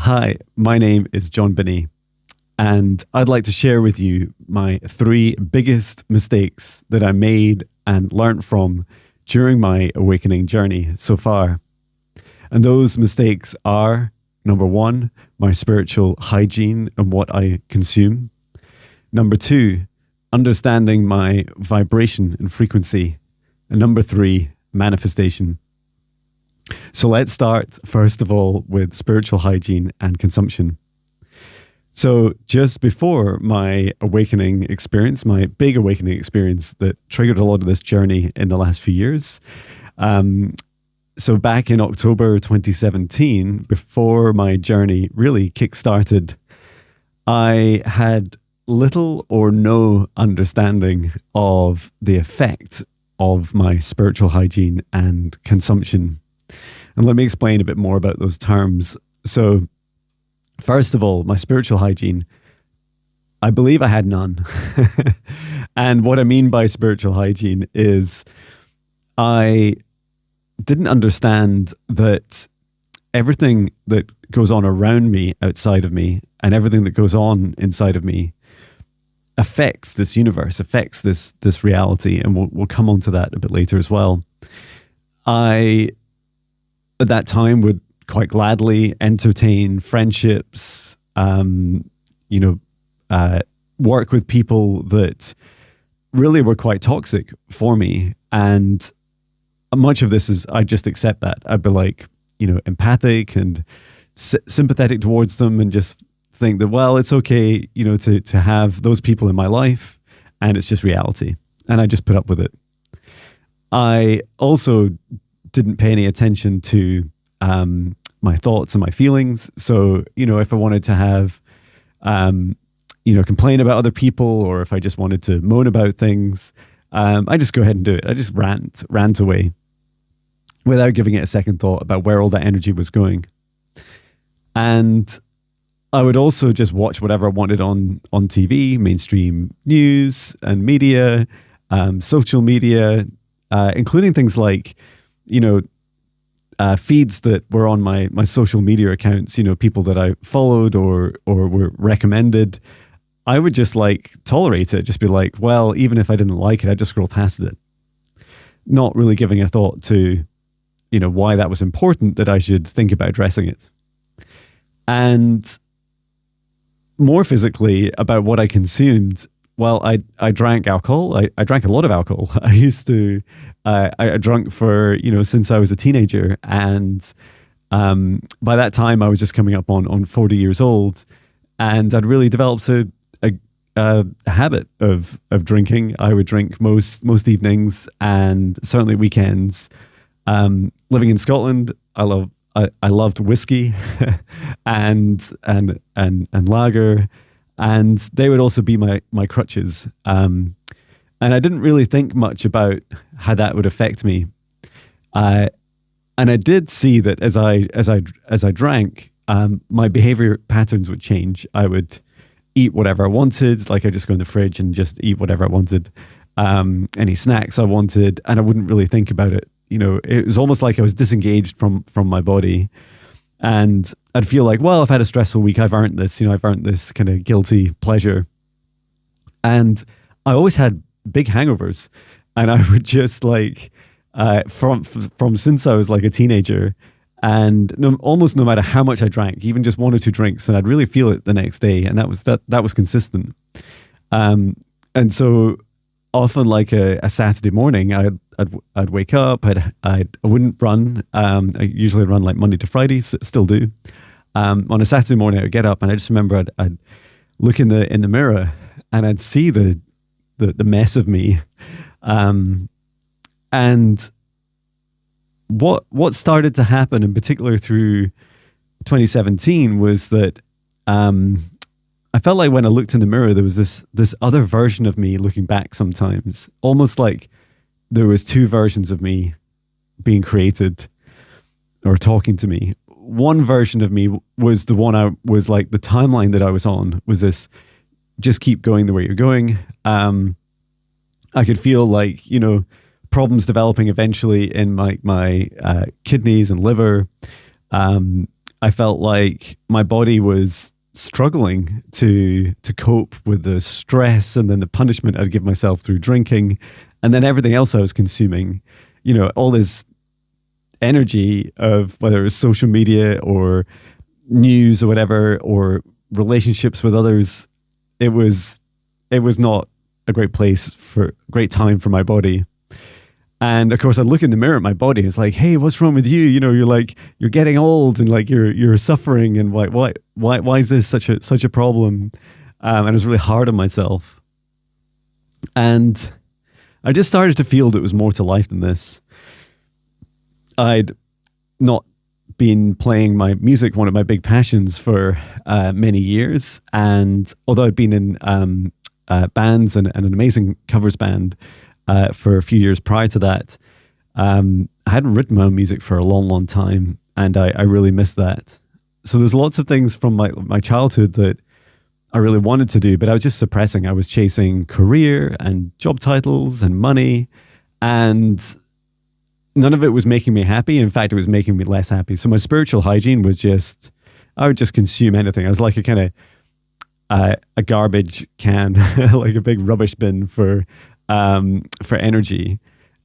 Hi, my name is Jon Binnie, and I'd like to share with you my 3 biggest mistakes that I made and learned from during my awakening journey so far. And those mistakes are, number 1, my spiritual hygiene and what I consume. Number 2, understanding my vibration and frequency. And number 3, manifestation. So let's start, first of all, with spiritual hygiene and consumption. So just before my awakening experience, my big awakening experience that triggered a lot of this journey in the last few years. So back in October 2017, before my journey really kick-started, I had little or no understanding of the effect of my spiritual hygiene and consumption. And let me explain a bit more about those terms. So first of all, my spiritual hygiene, I believe I had none. And what I mean by spiritual hygiene is I didn't understand that everything that goes on around me, outside of me, and everything that goes on inside of me affects this universe, affects this reality. And we'll come on to that a bit later as well. I, at that time, would quite gladly entertain friendships, work with people that really were quite toxic for me. And much of this is, I just accept that. I'd be like, empathic and sympathetic towards them and just think that, well, it's okay, to have those people in my life and it's just reality. And I just put up with it. I also didn't pay any attention to my thoughts and my feelings. So, if I wanted to have, complain about other people, or if I just wanted to moan about things, I just go ahead and do it. I just rant away without giving it a second thought about where all that energy was going. And I would also just watch whatever I wanted on TV, mainstream news and media, social media, including things like, feeds that were on my social media accounts, people that I followed or were recommended. I would just tolerate it, just be like, well, even if I didn't like it, I'd just scroll past it. Not really giving a thought to, why that was important, that I should think about addressing it. And more physically, about what I consumed, well, I drank alcohol. I drank a lot of alcohol. I used to, I drank for, since I was a teenager. And by that time, I was just coming up on 40 years old. And I'd really developed a habit of drinking. I would drink most evenings and certainly weekends. Living in Scotland, I loved whiskey and lager. And they would also be my crutches. And I didn't really think much about how that would affect me. And I did see that as I drank, my behavior patterns would change. I would eat whatever I wanted. I just go in the fridge and just eat whatever I wanted. Any snacks I wanted, and I wouldn't really think about it. It was almost like I was disengaged from my body. And I'd feel like, well, I've had a stressful week. I've earned this, I've earned this kind of guilty pleasure. And I always had big hangovers. And I would just from since I was a teenager, and almost no matter how much I drank, even just 1 or 2 drinks, and I'd really feel it the next day. And that was consistent. And so often a Saturday morning, I'd wake up, I wouldn't run. I usually run Monday to Friday, still do. On a Saturday morning, I would get up, and I just remember I'd look in the mirror, and I'd see the mess of me. And what started to happen, in particular through 2017, was that I felt like when I looked in the mirror, there was this other version of me looking back sometimes, almost like there was 2 versions of me being created or talking to me. One version of me was the one I was the timeline that I was on was this, just keep going the way you're going. I could feel problems developing eventually in my kidneys and liver. I felt like my body was struggling to cope with the stress and then the punishment I'd give myself through drinking, and then everything else I was consuming. All this energy of whether it was social media or news or whatever, or relationships with others. It was not a great time for my body. And of course, I look in the mirror at my body. It's like, hey, what's wrong with you? You're getting old, and like you're suffering, and why is this such a problem? And I was really hard on myself. And I just started to feel that there was more to life than this. I'd not been playing my music, one of my big passions, for many years. And although I'd been in bands and an amazing covers band for a few years prior to that, I hadn't written my own music for a long, long time. And I really missed that. So there's lots of things from my childhood that I really wanted to do, but I was just suppressing. I was chasing career and job titles and money, and none of it was making me happy. In fact, it was making me less happy. So my spiritual hygiene was I would just consume anything. I was like a kind of a garbage can, like a big rubbish bin for energy.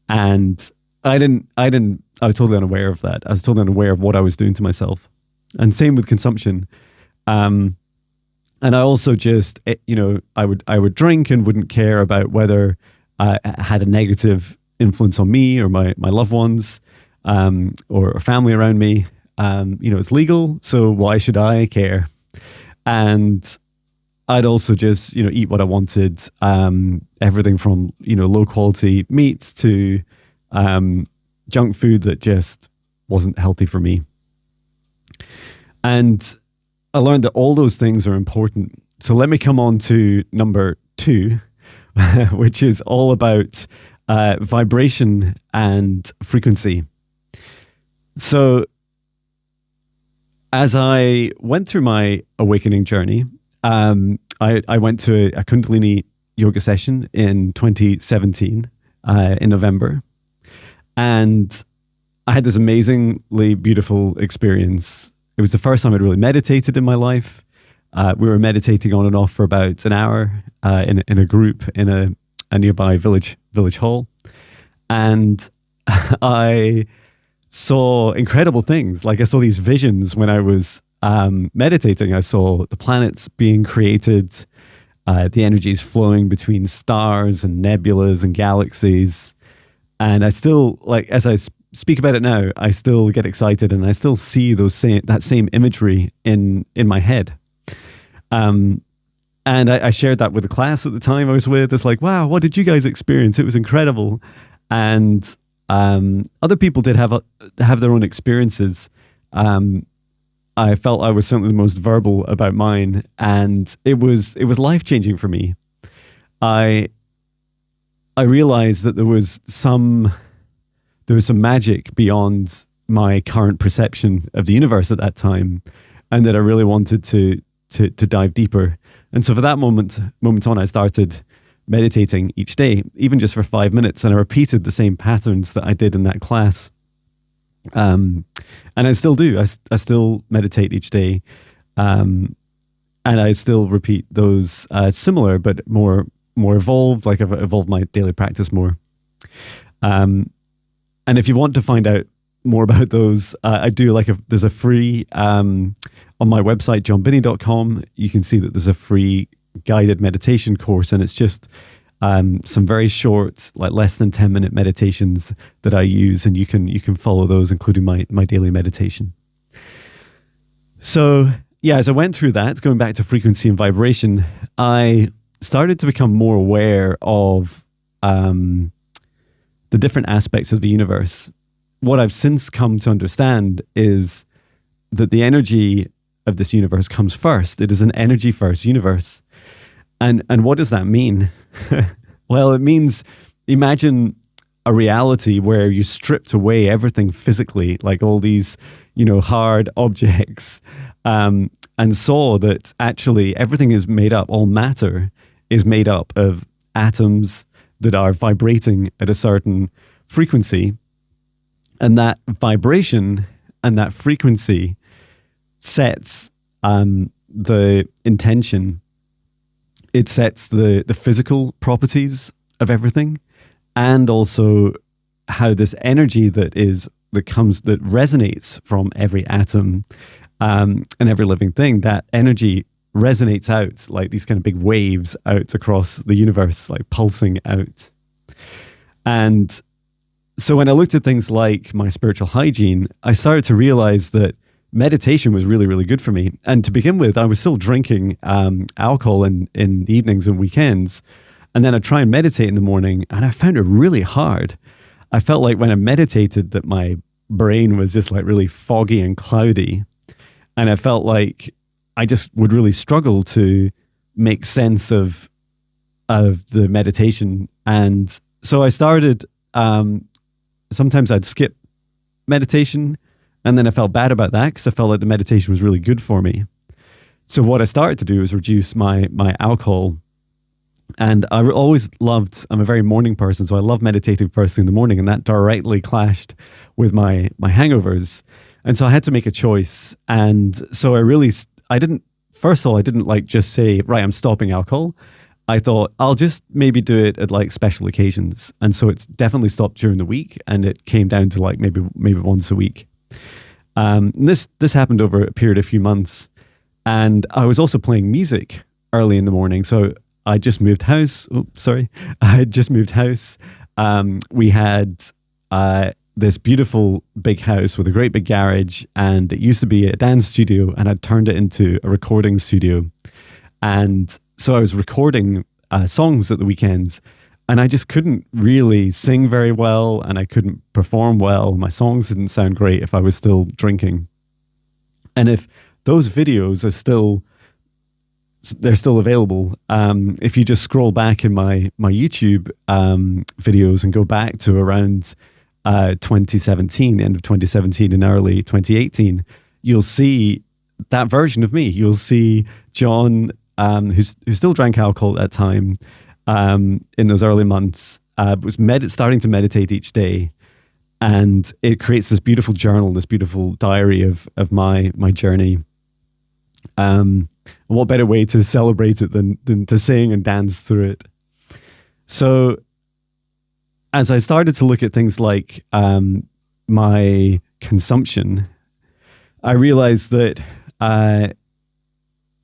And I was totally unaware of that. I was totally unaware of what I was doing to myself. And same with consumption. And I also just, I would drink and wouldn't care about whether I had a negative influence on me or my loved ones, or family around me. It's legal, so why should I care? And I'd also just, eat what I wanted, everything from, low quality meats to junk food that just wasn't healthy for me. And I learned that all those things are important. So let me come on to number 2, which is all about vibration and frequency. So as I went through my awakening journey, I went to a Kundalini yoga session in 2017 in November. And I had this amazingly beautiful experience. It was the first time I'd really meditated in my life. We were meditating on and off for about an hour in a group in a nearby village hall. And I saw incredible things. Like I saw these visions when I was meditating. I saw the planets being created, the energies flowing between stars and nebulas and galaxies. And I still, as I speak about it now, I still get excited, and I still see that same imagery in my head. And I shared that with the class at the time I was with. It's like, wow, what did you guys experience? It was incredible. And other people did have their own experiences. I felt I was certainly the most verbal about mine, and it was life-changing for me. I realized that there was some magic beyond my current perception of the universe at that time, and that I really wanted to dive deeper. And so for that moment on, I started meditating each day, even just for 5 minutes, and I repeated the same patterns that I did in that class. And I still do. I still meditate each day, and I still repeat those similar but more evolved. Like I've evolved my daily practice more. And if you want to find out more about those, I do there's a free on my website jonbinnie.com. You can see that there's a free guided meditation course, and it's just some very short, less than 10-minute meditations that I use, and you can follow those, including my daily meditation. So yeah, as I went through that, going back to frequency and vibration, I started to become more aware of the different aspects of the universe. What I've since come to understand is that the energy of this universe comes first. It is an energy first universe. And what does that mean? Well, it means, imagine a reality where you stripped away everything physically, like all these, hard objects, and saw that actually everything is made up, all matter is made up of atoms that are vibrating at a certain frequency. And that vibration and that frequency sets the intention. It sets the physical properties of everything, and also how this energy that resonates from every atom and every living thing. That energy resonates out like these kind of big waves out across the universe, like pulsing out. And so when I looked at things like my spiritual hygiene, I started to realize that meditation was really, really good for me. And to begin with, I was still drinking alcohol in the evenings and weekends. And then I'd try and meditate in the morning, and I found it really hard. I felt like when I meditated that my brain was just like really foggy and cloudy. And I felt like I just would really struggle to make sense of the meditation. And so I started, sometimes I'd skip meditation, and then I felt bad about that because I felt like the meditation was really good for me. So what I started to do was reduce my alcohol. And I always loved, I'm a very morning person, so I love meditating first thing in the morning, and that directly clashed with my hangovers. And so I had to make a choice. And so I didn't like just say, right, I'm stopping alcohol. I thought I'll just maybe do it at like special occasions. And so it's definitely stopped during the week, and it came down to like maybe once a week. This happened over a period of a few months. And I was also playing music early in the morning. So I just moved house. I had just moved house. We had this beautiful big house with a great big garage, and it used to be a dance studio, and I'd turned it into a recording studio. And so I was recording songs at the weekends, and I just couldn't really sing very well, and I couldn't perform well. My songs didn't sound great if I was still drinking. And if those videos they're still available. If you just scroll back in my YouTube videos and go back to around 2017, the end of 2017 and early 2018, you'll see that version of me. You'll see John, who still drank alcohol at that time, in those early months, was starting to meditate each day. And it creates this beautiful journal, this beautiful diary of my journey. What better way to celebrate it than to sing and dance through it? So as I started to look at things like my consumption, I realized that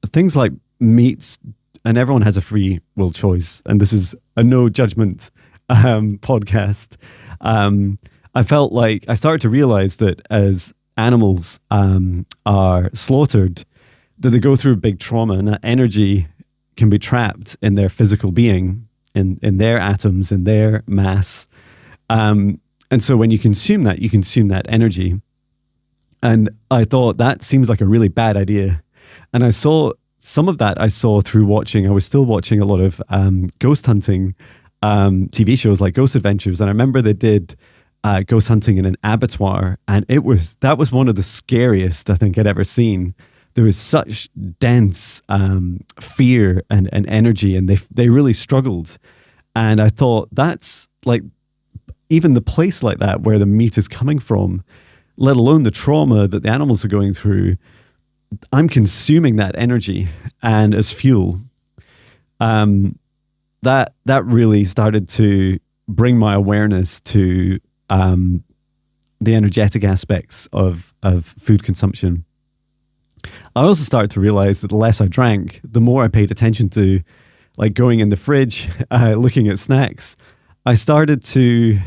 things like meats, and everyone has a free will choice, and this is a no judgment podcast. I felt like I started to realize that as animals are slaughtered, that they go through big trauma, and that energy can be trapped in their physical being, in their atoms, in their mass. And so when you consume that energy. And I thought that seems like a really bad idea. And I saw some of that through watching. I was still watching a lot of ghost hunting TV shows like Ghost Adventures. And I remember they did ghost hunting in an abattoir. And that was one of the scariest I think I'd ever seen. There was such dense fear and energy, and they really struggled. And I thought, that's like, even the place like that where the meat is coming from, let alone the trauma that the animals are going through, I'm consuming that energy and as fuel. That really started to bring my awareness to the energetic aspects of food consumption. I also started to realize that the less I drank, the more I paid attention to, like, going in the fridge, looking at snacks. I started to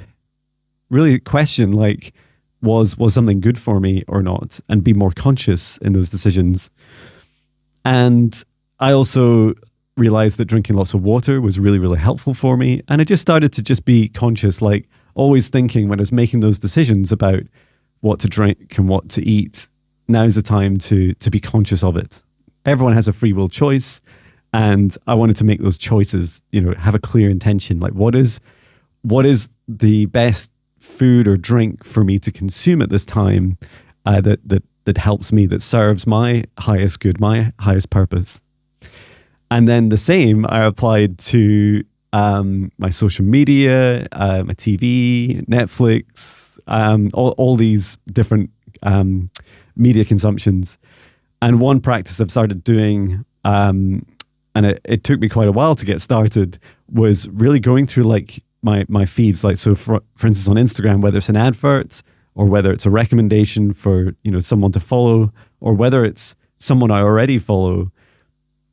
really question, like, was something good for me or not, and be more conscious in those decisions. And I also realized that drinking lots of water was really, really helpful for me. And I just started to just be conscious, like always thinking when I was making those decisions about what to drink and what to eat, now's the time to be conscious of it. Everyone has a free will choice, and I wanted to make those choices, have a clear intention. Like, what is the best food or drink for me to consume at this time that helps me, that serves my highest good, my highest purpose. And then the same I applied to my social media, my TV, Netflix, all these different media consumptions. And one practice I've started doing, and it took me quite a while to get started, was really going through like my feeds. Like, so for instance, on Instagram, whether it's an advert or whether it's a recommendation for, someone to follow, or whether it's someone I already follow,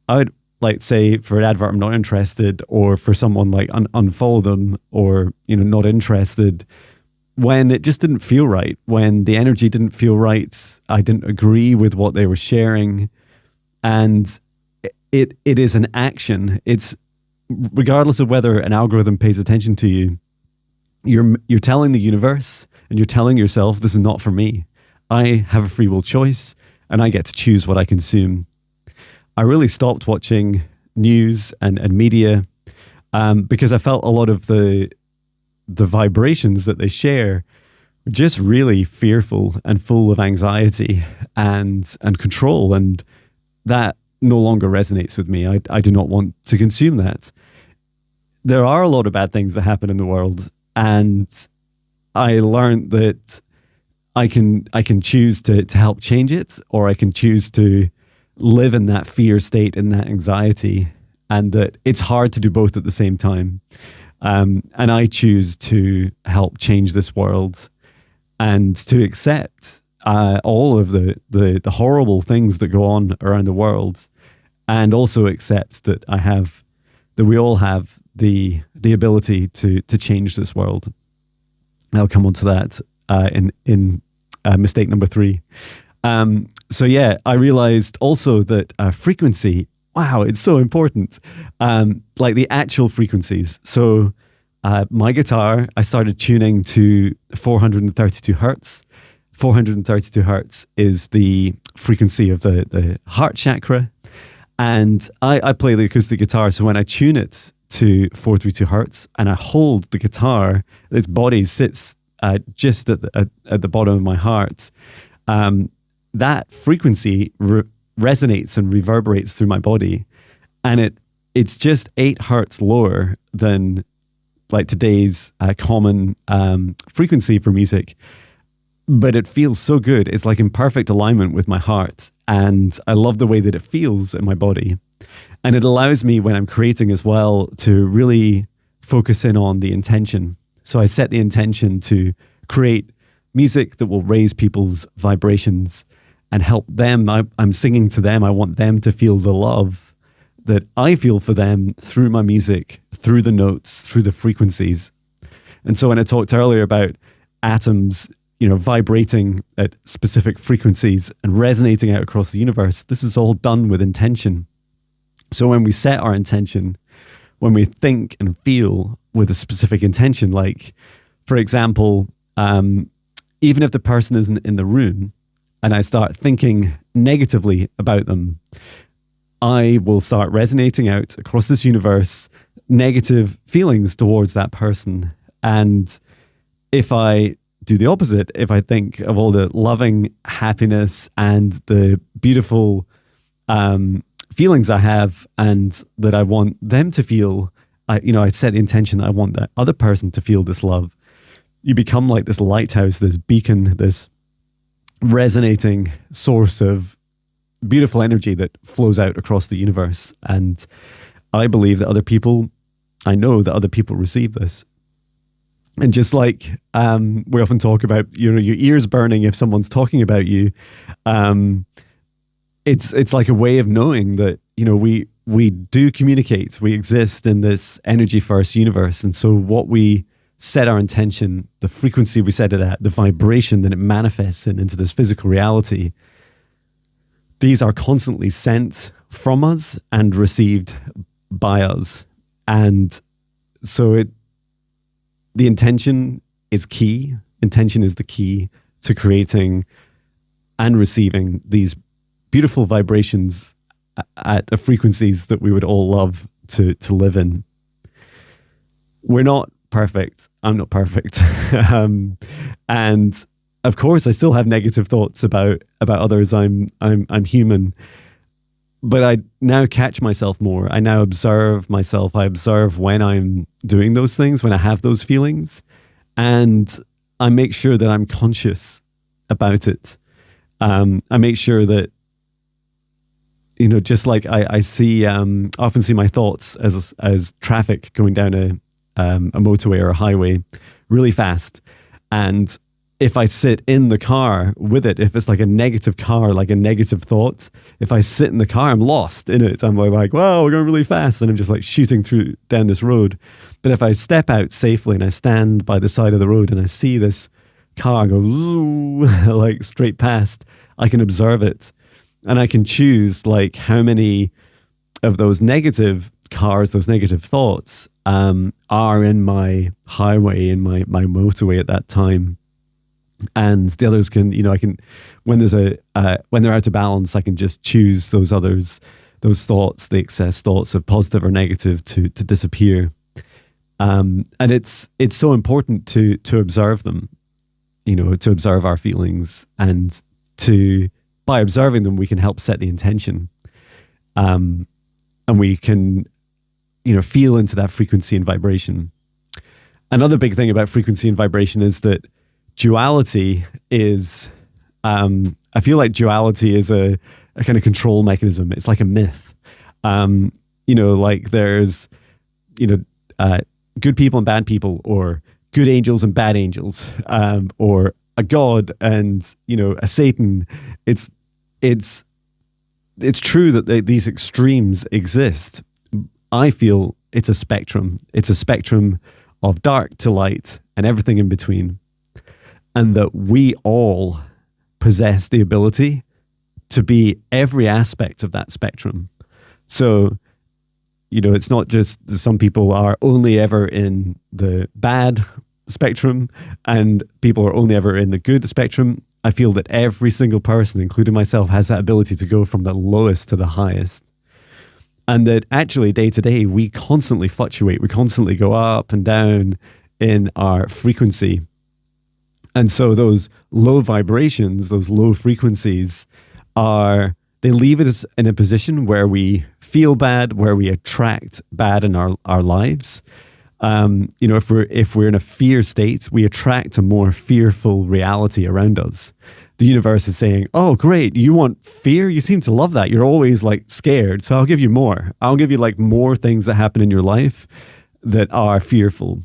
I would like say for an advert I'm not interested, or for someone like unfollow them, or not interested, when it just didn't feel right, when the energy didn't feel right, I didn't agree with what they were sharing. And it is an action. It's regardless of whether an algorithm pays attention to you, you're telling the universe and you're telling yourself, this is not for me. I have a free will choice and I get to choose what I consume. I really stopped watching news and media because I felt a lot of the vibrations that they share were just really fearful and full of anxiety and control, and that no longer resonates with me. I do not want to consume that. There are a lot of bad things that happen in the world, and I learned that I can choose to help change it, or I can choose to live in that fear state, in that anxiety, and that it's hard to do both at the same time. And I choose to help change this world and to accept all of the horrible things that go on around the world, and also accept that we all have the ability to change this world. I'll come on to that in mistake number 3. So yeah, I realized also that frequency, wow, it's so important. Like the actual frequencies. So my guitar, I started tuning to 432 hertz. 432 hertz is the frequency of the heart chakra. And I play the acoustic guitar. So when I tune it to 432 hertz and I hold the guitar, its body sits just at the bottom of my heart. That frequency resonates and reverberates through my body, and it's just 8 hertz lower than like today's common frequency for music, but it feels so good. It's like in perfect alignment with my heart, and I love the way that it feels in my body. And it allows me, when I'm creating as well, to really focus in on the intention. So I set the intention to create music that will raise people's vibrations and help them. I'm singing to them. I want them to feel the love that I feel for them through my music, through the notes, through the frequencies. And so when I talked earlier about atoms, vibrating at specific frequencies and resonating out across the universe, this is all done with intention. So when we set our intention, when we think and feel with a specific intention, like, for example, even if the person isn't in the room and I start thinking negatively about them, I will start resonating out across this universe negative feelings towards that person. And if I do the opposite, if I think of all the loving happiness and the beautiful feelings I have and that I want them to feel, I set the intention that I want that other person to feel this love. You become like this lighthouse, this beacon, this resonating source of beautiful energy that flows out across the universe. And I believe that I know that other people receive this. And just like we often talk about, your ears burning if someone's talking about you, it's like a way of knowing that, we do communicate. We exist in this energy first universe. And so what we set our intention, the frequency we set it at, the vibration that it manifests into this physical reality, these are constantly sent from us and received by us. And so the intention is key. Intention is the key to creating and receiving these beautiful vibrations at the frequencies that we would all love to live in. We're not perfect. I'm not perfect. And of course I still have negative thoughts about others. I'm human. But I now catch myself more. I now observe myself. I observe when I'm doing those things, when I have those feelings, and I make sure that I'm conscious about it. I make sure that just like I see, often see my thoughts as traffic going down a motorway or a highway really fast. And if I sit in the car with it, if it's like a negative car, like a negative thought, if I sit in the car, I'm lost in it. I'm like, wow, we're going really fast. And I'm just like shooting down this road. But if I step out safely and I stand by the side of the road and I see this car go like straight past, I can observe it. And I can choose like how many of those negative cars, those negative thoughts are in my highway, in my motorway at that time. And the others can, I can, when they're out of balance, I can just choose those others, those thoughts, the excess thoughts of positive or negative to disappear. And it's so important to observe them, to observe our feelings, and by observing them, we can help set the intention. And we can, feel into that frequency and vibration. Another big thing about frequency and vibration is that duality is, I feel like duality is a kind of control mechanism. It's like a myth. Like there's, good people and bad people, or good angels and bad angels, or a God and, a Satan. It's true that these extremes exist. I feel it's a spectrum. It's a spectrum of dark to light and everything in between. And that we all possess the ability to be every aspect of that spectrum. So, it's not just some people are only ever in the bad spectrum and people are only ever in the good spectrum. I feel that every single person, including myself, has that ability to go from the lowest to the highest. And that actually day to day, we constantly fluctuate. We constantly go up and down in our frequency. And so those low vibrations, those low frequencies they leave us in a position where we feel bad, where we attract bad in our lives. If we're in a fear state, we attract a more fearful reality around us. The universe is saying, oh, great, you want fear? You seem to love that. You're always like scared. So I'll give you more. I'll give you like more things that happen in your life that are fearful.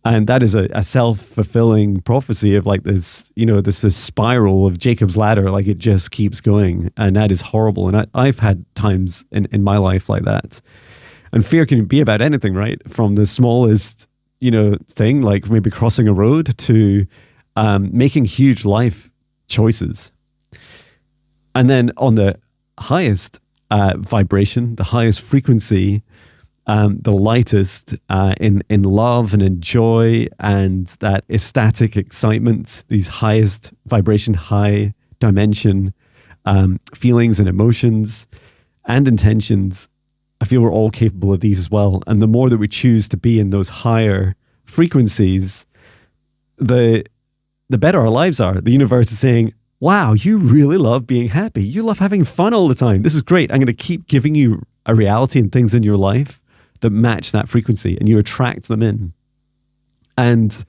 And that is a self-fulfilling prophecy of like this, this spiral of Jacob's ladder, like it just keeps going. And that is horrible. And I've had times in my life like that. And fear can be about anything, right? From the smallest, thing, like maybe crossing a road, to making huge life choices. And then on the highest vibration, the highest frequency, the lightest in love and in joy and that ecstatic excitement, these highest vibration, high dimension feelings and emotions and intentions, I feel we're all capable of these as well. And the more that we choose to be in those higher frequencies, the better our lives are. The universe is saying, wow, you really love being happy. You love having fun all the time. This is great. I'm going to keep giving you a reality and things in your life that match that frequency, and you attract them in. And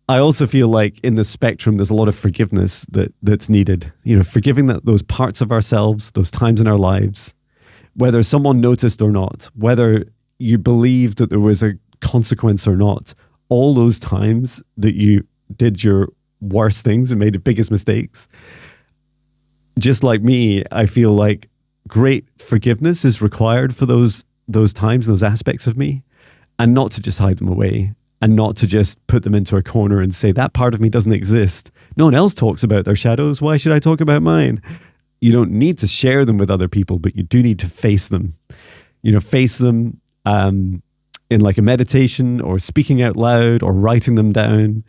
I also feel like in the spectrum, there's a lot of forgiveness that's needed. Forgiving those parts of ourselves, those times in our lives, whether someone noticed or not, whether you believed that there was a consequence or not, all those times that you did your worst things and made the biggest mistakes. Just like me, I feel like great forgiveness is required for those times, those aspects of me, and not to just hide them away and not to just put them into a corner and say, that part of me doesn't exist. No one else talks about their shadows. Why should I talk about mine? You don't need to share them with other people, but you do need to face them. Face them in like a meditation or speaking out loud or writing them down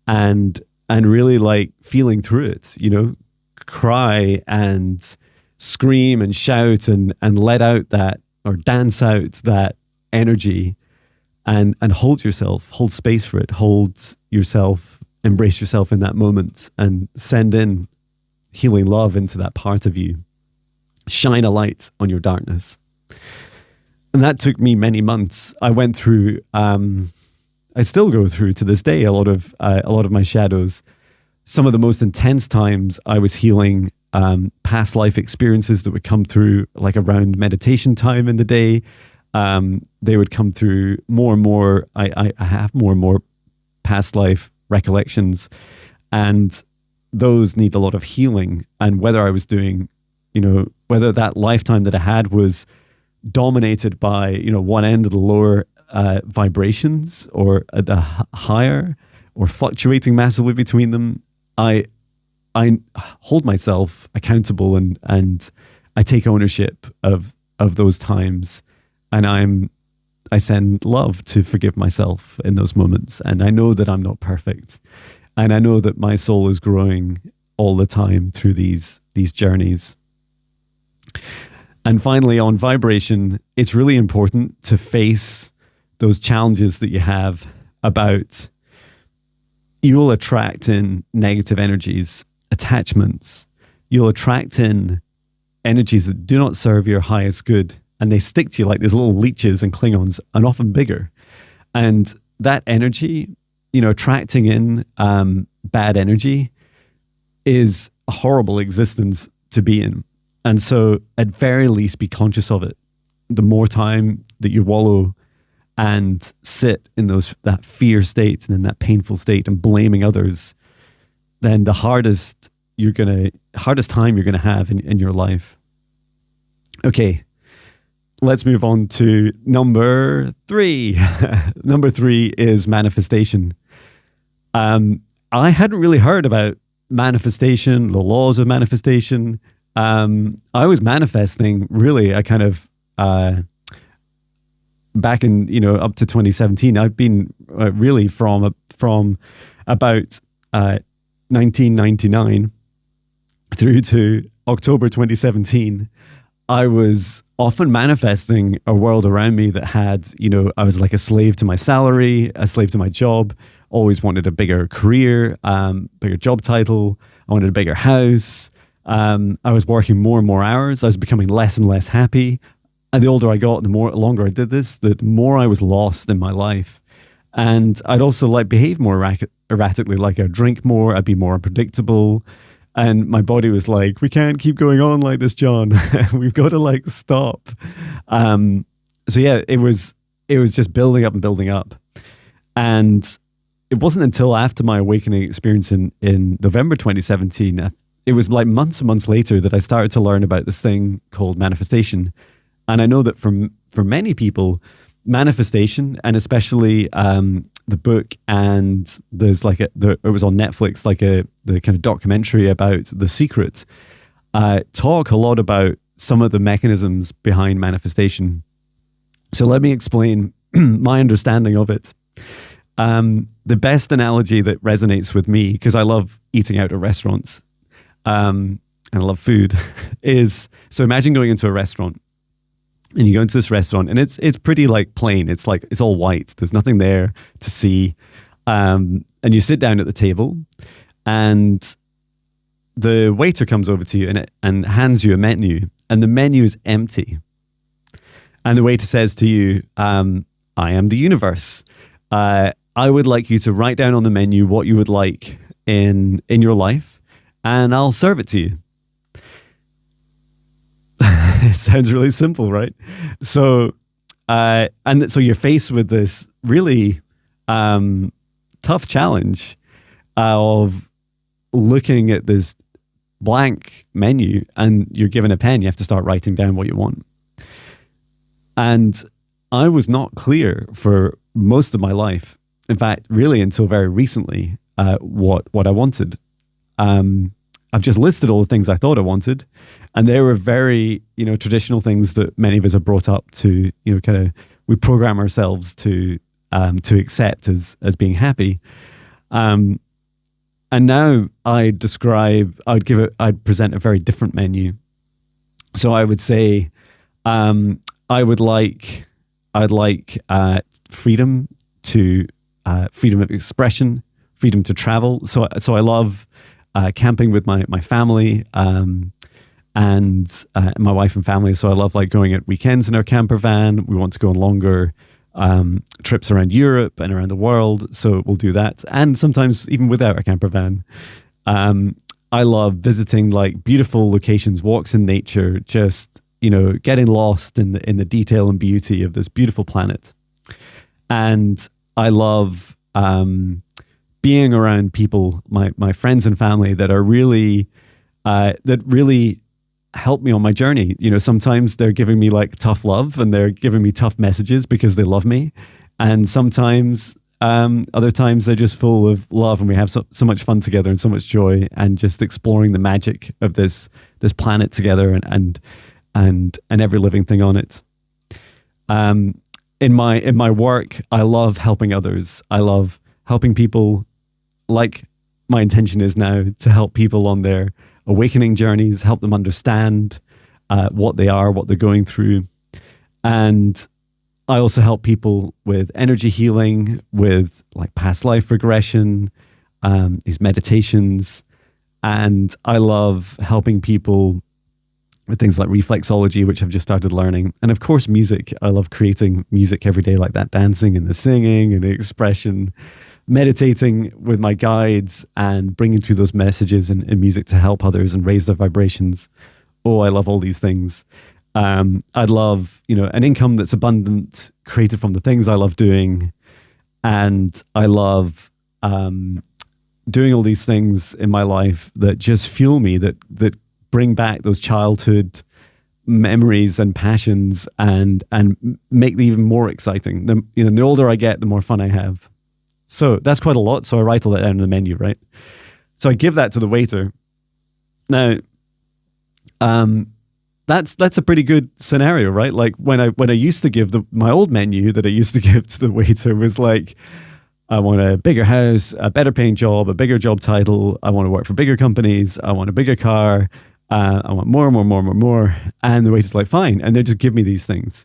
and really like feeling through it, cry and scream and shout and let out that, or dance out that energy and hold yourself, hold space for it, hold yourself, embrace yourself in that moment and send in healing love into that part of you. Shine a light on your darkness. And that took me many months. I went through, I still go through to this day, a lot of my shadows. Some of the most intense times I was healing past life experiences that would come through like around meditation time in the day. They would come through more and more. I have more and more past life recollections, and those need a lot of healing. And whether I was doing, whether that lifetime that I had was dominated by, one end of the lower vibrations or at the higher, or fluctuating massively between them, I hold myself accountable and I take ownership of those times, and I send love to forgive myself in those moments. And I know that I'm not perfect, and I know that my soul is growing all the time through these journeys. And finally, on vibration, it's really important to face those challenges that you have about you will attract in negative energies, attachments. You'll attract in energies that do not serve your highest good, and they stick to you like these little leeches and Klingons, and often bigger. And that energy, attracting in bad energy is a horrible existence to be in. And so at very least, be conscious of it. The more time that you wallow and sit in that fear state and in that painful state and blaming others, then the hardest time you're gonna have in your life. Okay, let's move on to number 3. Number 3 is manifestation. I hadn't really heard about manifestation, the laws of manifestation. I was manifesting really I kind of back in up to 2017. I've been really from about 1999 through to October 2017. I was often manifesting a world around me that had, I was like a slave to my salary, a slave to my job, always wanted a bigger career, bigger job title. I wanted a bigger house. I was working more and more hours. I was becoming less and less happy. And the older I got, the longer I did this, the more I was lost in my life. And I'd also behave more erratically, like I'd drink more, I'd be more unpredictable. And my body was like, we can't keep going on like this, John. We've got to stop. So yeah, it was just building up and building up. And it wasn't until after my awakening experience in November 2017, it was like months and months later that I started to learn about this thing called manifestation. And I know that for many people, manifestation, and especially the book, and there's it was on Netflix, the kind of documentary about The Secret, talk a lot about some of the mechanisms behind manifestation. So let me explain my understanding of it. The best analogy that resonates with me, because I love eating out at restaurants, and I love food, is, so imagine going into a restaurant. And you go into this restaurant, and it's pretty plain. It's it's all white. There's nothing there to see. And you sit down at the table, and the waiter comes over to you and hands you a menu, and the menu is empty. And the waiter says to you, I am the universe. I would like you to write down on the menu what you would like in your life, and I'll serve it to you. It sounds really simple, right? So, so you're faced with this really tough challenge of looking at this blank menu, and you're given a pen. You have to start writing down what you want. And I was not clear for most of my life. In fact, really until very recently, what I wanted. I've just listed all the things I thought I wanted, and they were very, traditional things that many of us are brought up to, we program ourselves to accept as being happy. And now I'd present a very different menu. So I would say, I'd like freedom freedom of expression, freedom to travel. So I love camping with my family and my wife and family. So I love going at weekends in our camper van. We want to go on longer trips around Europe and around the world. So we'll do that. And sometimes even without a camper van. I love visiting like beautiful locations, walks in nature, just, getting lost in the detail and beauty of this beautiful planet. And I love being around people, my friends and family that are really help me on my journey. Sometimes they're giving me like tough love and they're giving me tough messages because they love me. And sometimes, other times they're just full of love and we have so much fun together and so much joy and just exploring the magic of this planet together and every living thing on it. In my work, I love helping others. I love helping people, like my intention is now to help people on their awakening journeys, help them understand what they are, what they're going through. And I also help people with energy healing, with like past life regression, these meditations. And I love helping people with things like reflexology, which I've just started learning. And of course, music. I love creating music every day, like that dancing and the singing and the expression, meditating with my guides and bringing through those messages in music to help others and raise their vibrations. Oh, I love all these things. I'd love, an income that's abundant, created from the things I love doing. And I love doing all these things in my life that just fuel me, that bring back those childhood memories and passions and make them even more exciting. The older I get, the more fun I have. So that's quite a lot. So I write all that down in the menu, right? So I give that to the waiter. Now, that's a pretty good scenario, right? Like when I used to give my old menu that I used to give to the waiter was like, I want a bigger house, a better paying job, a bigger job title. I want to work for bigger companies. I want a bigger car. I want more. And the waiter's like, fine. And they just give me these things.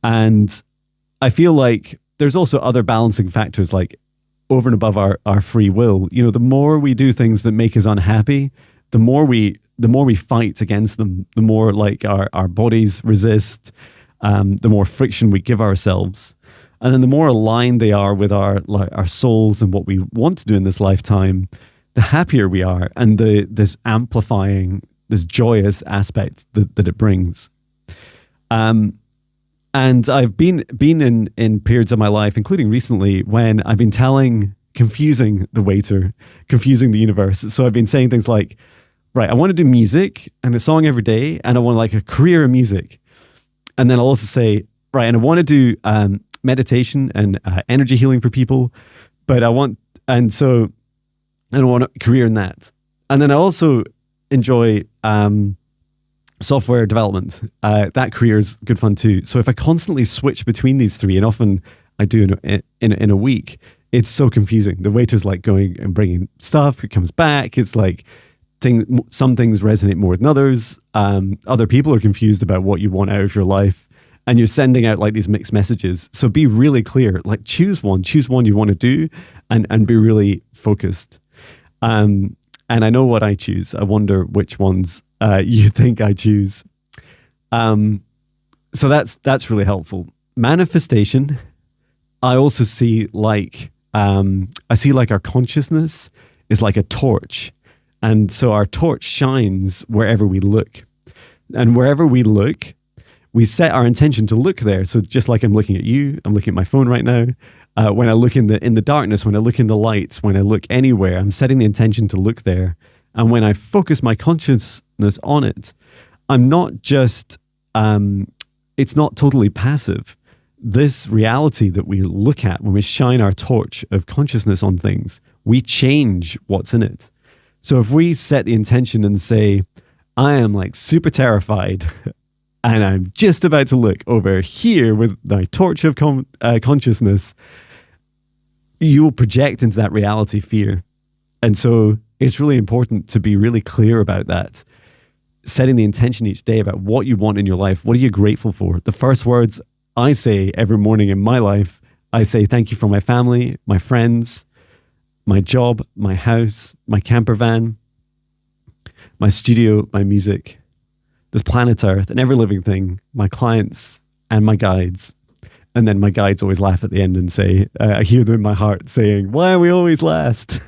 And I feel like there's also other balancing factors, like over and above our free will. The more we do things that make us unhappy, the more we fight against them, the more like our bodies resist, the more friction we give ourselves. And then the more aligned they are with our souls and what we want to do in this lifetime, the happier we are, and this amplifying, this joyous aspect that it brings. And I've been in periods of my life, including recently, when I've been confusing the waiter, confusing the universe. So I've been saying things like, right, I want to do music and a song every day, and I want like a career in music. And then I'll also say, right, and I want to do meditation and energy healing for people, but I want a career in that. And then I also enjoy software development. That career is good fun too. So if I constantly switch between these three, and often I do in a week, it's so confusing. The waiter's like going and bringing stuff, it comes back. It's like some things resonate more than others. Other people are confused about what you want out of your life, and you're sending out like these mixed messages. So be really clear, like choose one you want to do and be really focused. And I know what I choose. I wonder which ones you think I choose. So that's really helpful. Manifestation, I also see like, our consciousness is like a torch. And so our torch shines wherever we look. And wherever we look, we set our intention to look there. So just like I'm looking at you, I'm looking at my phone right now. When I look in the darkness, when I look in the lights, when I look anywhere, I'm setting the intention to look there. And when I focus my consciousness on it, I'm not just, it's not totally passive. This reality that we look at when we shine our torch of consciousness on things, we change what's in it. So if we set the intention and say, I am like super terrified and I'm just about to look over here with my torch of consciousness, you will project into that reality fear. And so it's really important to be really clear about that. Setting the intention each day about what you want in your life. What are you grateful for? The first words I say every morning in my life, I say thank you for my family, my friends, my job, my house, my camper van, my studio, my music, this planet Earth and every living thing, my clients and my guides. And then my guides always laugh at the end and say, I hear them in my heart saying, why are we always last?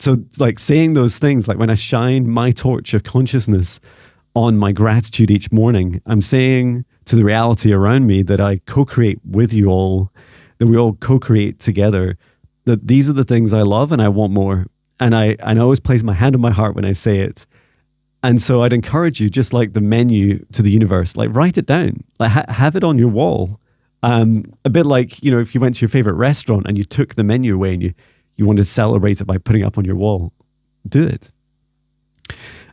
So like saying those things, like when I shine my torch of consciousness on my gratitude each morning, I'm saying to the reality around me that I co-create with you all, that we all co-create together, that these are the things I love and I want more. And I always place my hand on my heart when I say it. And so I'd encourage you, just like the menu to the universe, like write it down, like have it on your wall. A bit like, if you went to your favorite restaurant and you took the menu away and you wanted to celebrate it by putting it up on your wall, do it.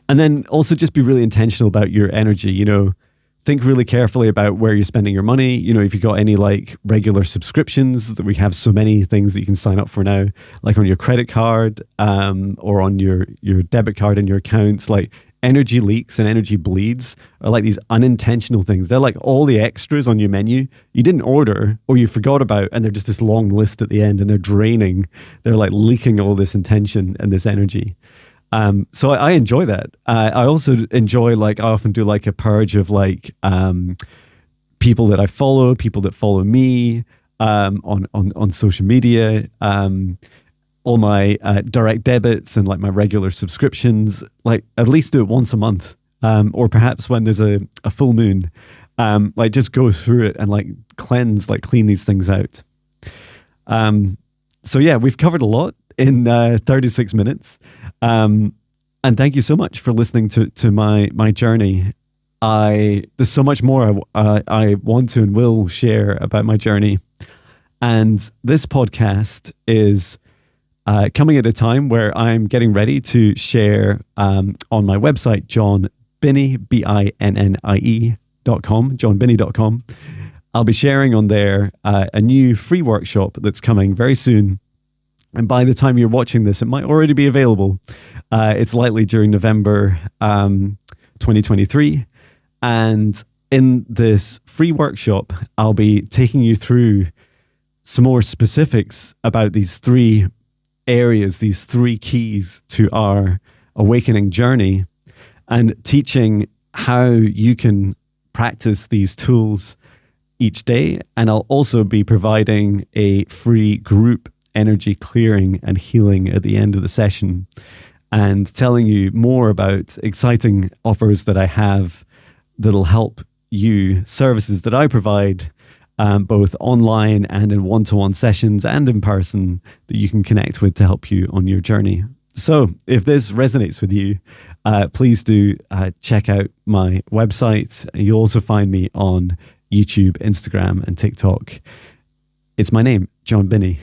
And then also just be really intentional about your energy, think really carefully about where you're spending your money. If you've got any like regular subscriptions, that we have so many things that you can sign up for now, like on your credit card or on your debit card in your accounts, like energy leaks and energy bleeds are like these unintentional things. They're like all the extras on your menu you didn't order or you forgot about, and they're just this long list at the end, and they're draining. They're like leaking all this intention and this energy. So I enjoy that. I also enjoy, like, I often do like a purge of like people that I follow, people that follow me on social media, all my direct debits and like my regular subscriptions, like at least do it once a month, or perhaps when there's a full moon, like just go through it and like clean these things out. So yeah, we've covered a lot in 36 minutes. And thank you so much for listening to my journey. There's so much more I want to and will share about my journey. And this podcast is coming at a time where I'm getting ready to share on my website, Jon Binnie, BINNIE.com, jonbinnie.com. I'll be sharing on there a new free workshop that's coming very soon. And by the time you're watching this, it might already be available. It's likely during November 2023. And in this free workshop, I'll be taking you through some more specifics about these three areas, these three keys to our awakening journey, and teaching how you can practice these tools each day. And I'll also be providing a free group energy clearing and healing at the end of the session, and telling you more about exciting offers that I have that'll help you, services that I provide, both online and in one-to-one sessions and in person, that you can connect with to help you on your journey. So if this resonates with you, please do check out my website. You'll also find me on YouTube, Instagram, and TikTok. It's my name, Jon Binnie.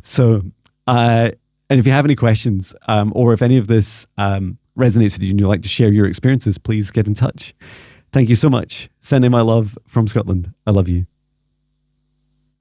So, and if you have any questions, or if any of this resonates with you and you'd like to share your experiences, please get in touch. Thank you so much. Sending my love from Scotland. I love you.